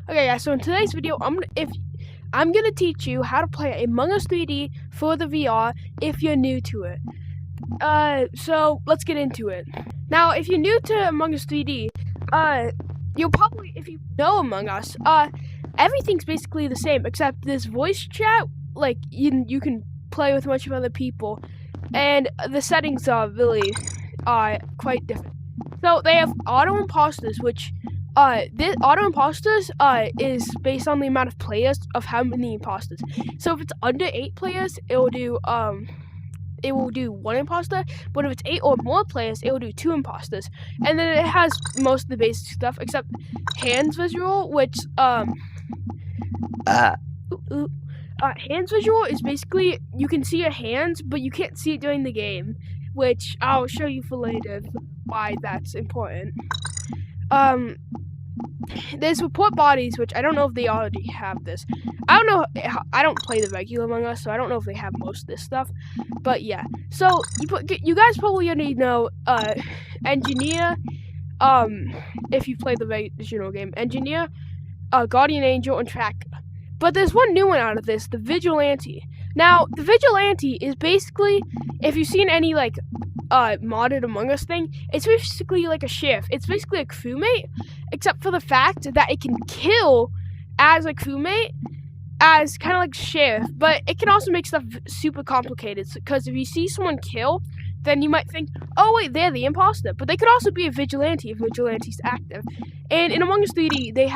Okay, guys. So in today's video, I'm gonna teach you how to play Among Us 3D for the VR if you're new to it. So let's get into it. Now, if you're new to Among Us 3D, you'll probably, if you know Among Us, everything's basically the same except this voice chat. Like you can play with a bunch of other people, and the settings are really quite different. So they have auto imposters, which this auto imposters is based on the amount of players of how many imposters. So if it's under 8 players, it will do 1 imposter, but if it's 8 or more players, it will do 2 imposters. And then it has most of the basic stuff except hands visual, which hands visual is basically you can see your hands, but you can't see it during the game, which I'll show you for later why that's important. There's report bodies, which I don't know if they already have this. I don't know. I don't play the regular Among Us, so I don't know if they have most of this stuff. But yeah, so you guys probably already know Engineer. If you play the original game, Engineer, Guardian Angel, and Tracker. But there's one new one out of this, the Vigilante. Now, the Vigilante is basically, if you've seen any like modded Among Us thing, it's basically like a sheriff. It's basically a crewmate, except for the fact that it can kill as a crewmate, as kind of like sheriff, but it can also make stuff super complicated, because if you see someone kill, then you might think, oh wait, they're the imposter, but they could also be a vigilante if vigilante's active. And in Among Us 3D, they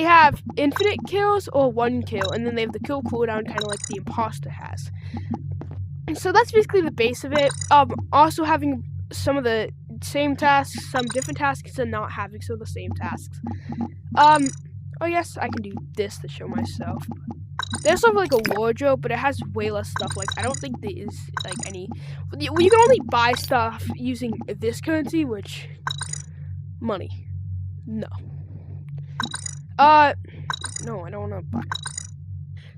have infinite kills or 1 kill, and then they have the kill cooldown, kind of like the imposter has. So that's basically the base of it. Also having some of the same tasks, some different tasks, and not having some of the same tasks. Oh yes, I can do this to show myself. There's sort of like a wardrobe, but it has way less stuff. Like, I don't think there is like any. You can only buy stuff using this currency, which money. No. No, I don't want to buy.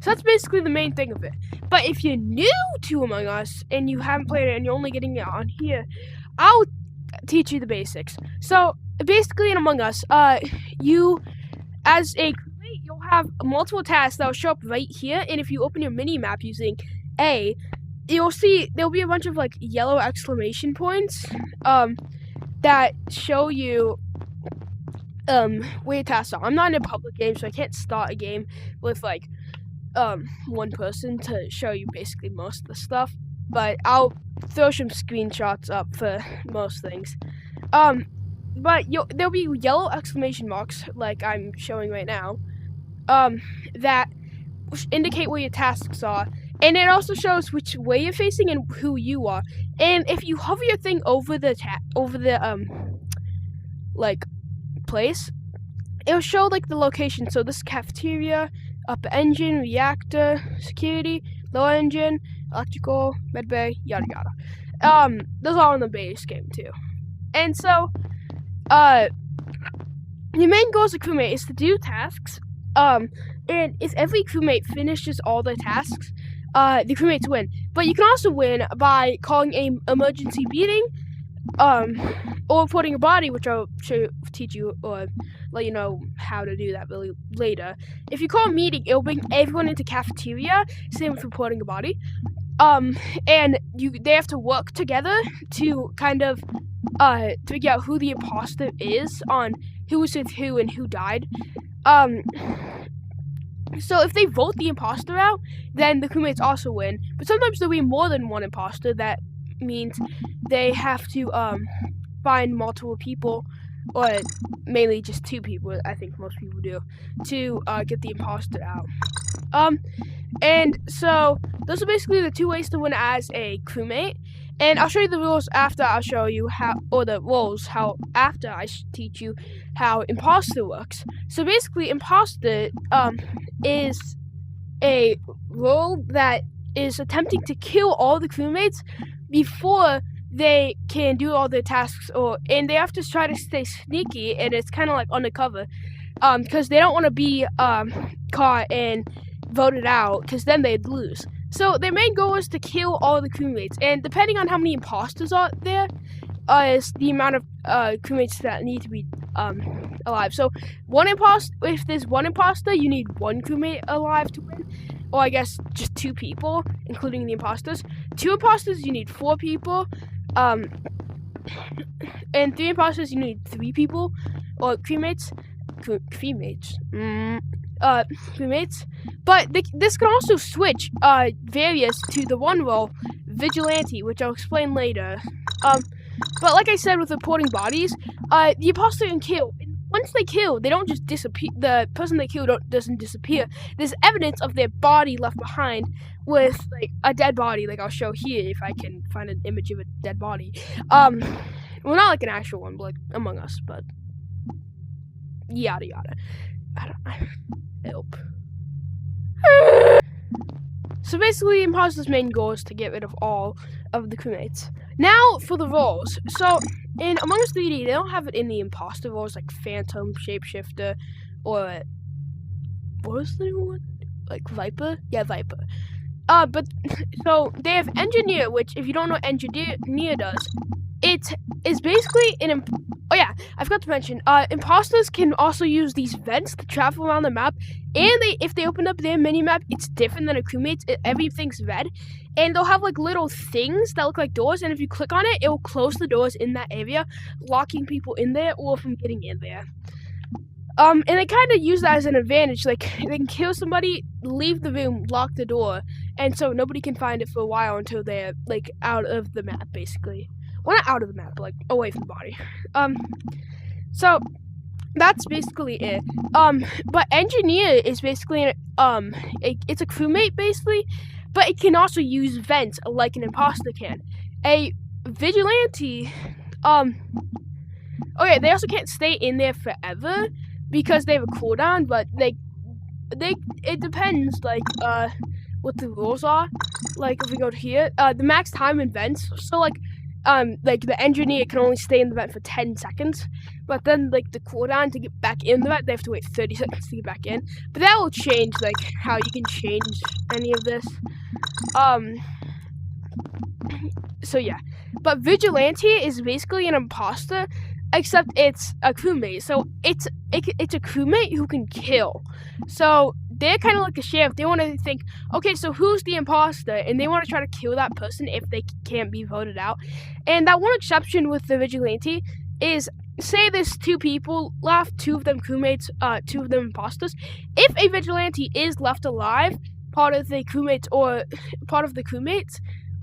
So that's basically the main thing of it. But if you're new to Among Us and you haven't played it and you're only getting it on here, I'll teach you the basics. So basically in Among Us, you, as a crewmate, you'll have multiple tasks that will show up right here. And if you open your mini map using A, you'll see there'll be a bunch of like yellow exclamation points that show you where your tasks are. I'm not in a public game, so I can't start a game with like one person to show you basically most of the stuff, but I'll throw some screenshots up for most things. But there'll be yellow exclamation marks like I'm showing right now, that indicate where your tasks are, and it also shows which way you're facing and who you are. And if you hover your thing over the like place, it'll show like the location. So this cafeteria, upper engine, reactor, security, lower engine, electrical, medbay, yada yada. Those are all in the base game too. And so, your main goal as a crewmate is to do tasks. And if every crewmate finishes all their tasks, the crewmates win. But you can also win by calling an emergency meeting, or reporting a body, which I'll teach you or let you know how to do that really later. If you call a meeting, it'll bring everyone into cafeteria, same with reporting a body. And they have to work together to kind of figure out who the imposter is, on who was with who and who died. So if they vote the imposter out, then the crewmates also win. But sometimes there'll be more than one imposter. That means they have to find multiple people, or mainly just 2 people, I think most people do, to get the imposter out. And so those are basically the 2 ways to win as a crewmate. And I'll show you the rules after I show you how, or the roles, how after I teach you how imposter works. So basically, imposter is a role that is attempting to kill all the crewmates before they can do all their tasks, and they have to try to stay sneaky, and it's kind of like undercover, because they don't want to be caught and voted out, because then they'd lose. So their main goal is to kill all the crewmates, and depending on how many imposters are there, is the amount of crewmates that need to be alive. So if there's one imposter, you need one crewmate alive to win. Or I guess just 2 people, including the imposters. 2 imposters, you need 4 people. And 3 imposters, you need 3 people. Or crewmates. Crewmates. But this can also switch various to the one role, vigilante, which I'll explain later. But like I said with reporting bodies, the imposter can kill. And once they kill, they don't just disappear. The person they kill doesn't disappear. There's evidence of their body left behind with like a dead body. Like I'll show here if I can find an image of a dead body. Well, not like an actual one, but like Among Us, but yada yada. I don't help. So basically, imposter's main goal is to get rid of all of the crewmates. Now for the roles. So in Among Us 3D, they don't have it in the imposter roles like Phantom, Shapeshifter, or what was the new one? Like Viper? Yeah, Viper. But so they have Engineer, which if you don't know what Engineer does, it is basically oh yeah, I forgot to mention, imposters can also use these vents to travel around the map, and if they open up their mini-map, it's different than a crewmate's. Everything's red, and they'll have like little things that look like doors, and if you click on it, it will close the doors in that area, locking people in there or from getting in there. And they kind of use that as an advantage. Like, they can kill somebody, leave the room, lock the door, and so nobody can find it for a while until they're, like, out of the map, basically. Well, not out of the map, but, like, away from the body. So, that's basically it. But Engineer is basically, it's a crewmate, basically, but it can also use vents like an imposter can. A Vigilante, okay, they also can't stay in there forever, because they have a cooldown, but it depends, like, what the rules are. Like, if we go to here, the max time in vents, so, like the Engineer can only stay in the vent for 10 seconds, but then, like, the cooldown to get back in the vent, they have to wait 30 seconds to get back in. But that will change, like, how you can change any of this. So, yeah. But Vigilante is basically an imposter, except it's a crewmate. So it's a crewmate who can kill. So they're kind of like a sheriff. They want to think, okay, so who's the imposter? And they want to try to kill that person if they can't be voted out. And that one exception with the Vigilante is, say there's 2 people left, 2 of them crewmates, 2 of them imposters. If a Vigilante is left alive, part of the crewmates,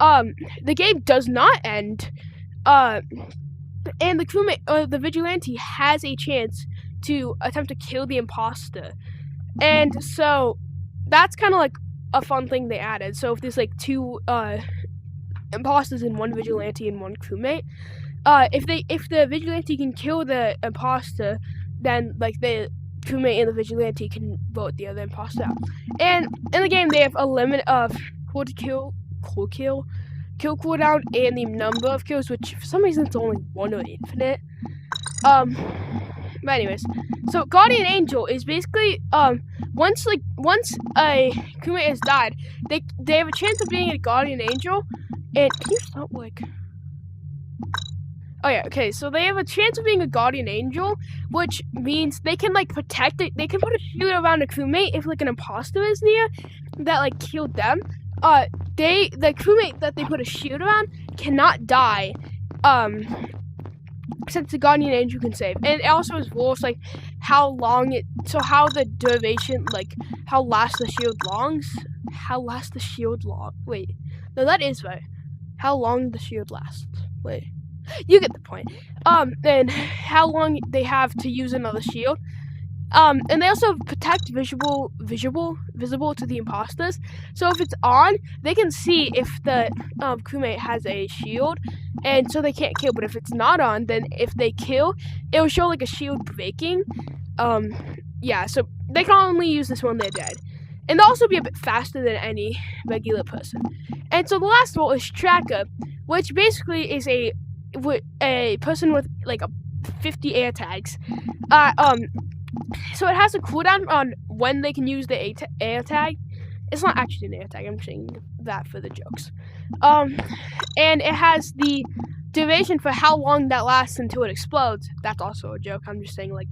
the game does not end. And the crewmate, the Vigilante has a chance to attempt to kill the imposter. And so that's kind of like a fun thing they added. So if there's like 2 imposters and 1 Vigilante and 1 crewmate, if the Vigilante can kill the imposter, then like the crewmate and the Vigilante can vote the other imposter out. And in the game, they have a limit of kill cooldown and the number of kills, which for some reason it's only 1 or infinite. But anyways, so Guardian Angel is basically once a crewmate has died, they have a chance of being a Guardian Angel. And can you stop like? Oh yeah, okay. So they have a chance of being a Guardian Angel, which means they can like protect it. They can put a shield around a crewmate if like an imposter is near that like killed them. The crewmate that they put a shield around cannot die, since the Guardian Angel can save. And it also has rules like how the duration, like how last the shield wait, no, that is right. How long the shield lasts. Wait, you get the point. And how long they have to use another shield. And they also protect visible to the imposters. So if it's on, they can see if the crewmate has a shield, and so they can't kill. But if it's not on, then if they kill, it will show like a shield breaking. Yeah, so they can only use this when they're dead. And they'll also be a bit faster than any regular person. And so the last role is Tracker, which basically is a person with like 50 air tags. So it has a cooldown on when they can use the air tag. It's not actually an air tag, I'm saying that for the jokes. And it has the duration for how long that lasts until it explodes, that's also a joke. I'm just saying, like,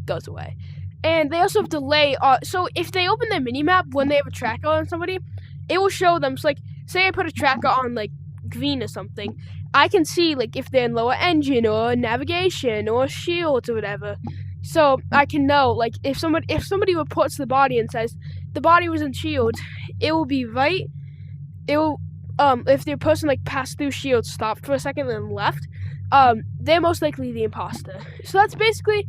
goes away. And they also have delay. So if they open their minimap when they have a tracker on somebody, it will show them. So, like, say I put a tracker on, like, green or something, I can see, like, if they're in lower engine or navigation or shields or whatever. So I can know, like, if somebody reports the body and says the body was in shields, it will be right. It will, if the person, like, passed through shields, stopped for a second, and then left, they're most likely the imposter. So that's basically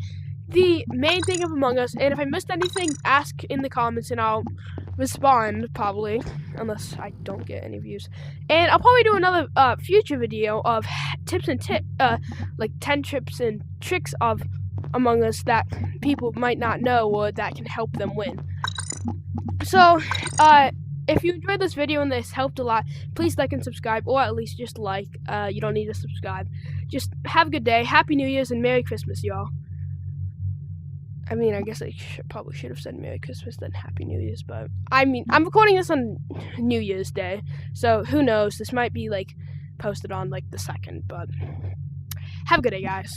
the main thing of Among Us. And if I missed anything, ask in the comments and I'll respond, probably, unless I don't get any views. And I'll probably do another future video of tips and like 10 tips and tricks of Among Us that people might not know or that can help them win. So if you enjoyed this video and this helped a lot, please like and subscribe, or at least just like. You don't need to subscribe. Just have a good day, Happy New Year's, and Merry Christmas, y'all. I mean, I guess I probably should have said Merry Christmas then Happy New Year's, but I mean, I'm recording this on New Year's Day, so who knows? This might be, like, posted on, like, the 2nd, but have a good day, guys.